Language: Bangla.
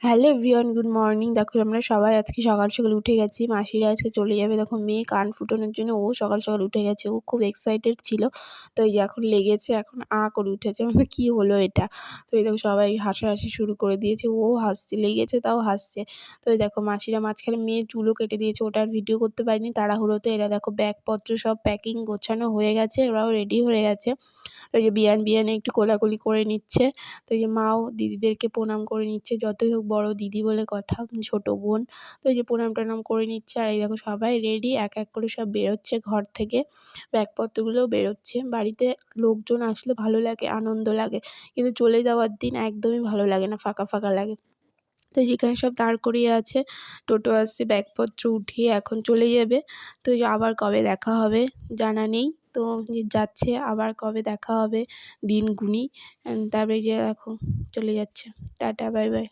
Hello everyone, good morning. দেখো আমরা সবাই আজকে সকাল সকাল উঠে গেছি। মাসিরা আজকে চলে যাবে। দেখো মেয়ে কান ফুটানোর জন্য ও সকাল সকাল উঠে গেছে। ও খুব এক্সাইটেড ছিল। তো এই যে এখন লেগেছে, এখন করে উঠেছে। আমি বলছি, কী হলো এটা? তো এই দেখো সবাই হাসাহাসি শুরু করে দিয়েছে। ও হাসছে, লেগেছে তাও হাসছে। তো এই দেখো মাসিরা মাঝখানে মেয়ের চুলও কেটে দিয়েছে। ওটা আর ভিডিও করতে পারিনি তাড়াহুড়োতে। এরা দেখো ব্যাগপত্র সব প্যাকিং গোছানো হয়ে গেছে, ওরাও রেডি হয়ে গেছে। তো এই যে বিয়ানে একটু কোলাকুলি করে নিচ্ছে। তো এই যে মাও দিদিদেরকে প্রণাম করে নিচ্ছে, যতই হোক বড় দিদি বলে কথা, ছোট বোন। তো এই যে প্রণাম টনাম করে নিচ্ছে। আর এই দেখো সবাই রেডি, এক এক করে সব বেরোচ্ছে ঘর থেকে। ব্যাগপত্রগুলোও বেরোচ্ছে। বাড়িতে লোকজন আসলে ভালো লাগে, আনন্দ লাগে, কিন্তু চলে যাওয়ার দিন একদমই ভালো লাগে না, ফাঁকা ফাঁকা লাগে। তো যেখানে সব দাঁড় করিয়ে আছে, টোটো আসছে, ব্যাগপত্র উঠিয়ে এখন চলে যাবে। তো এই যে আবার কবে দেখা হবে জানা নেই। তো যে যাচ্ছে, আবার কবে দেখা হবে দিন গুনি। তারপরে যে দেখো চলে যাচ্ছে। Tata, bye bye.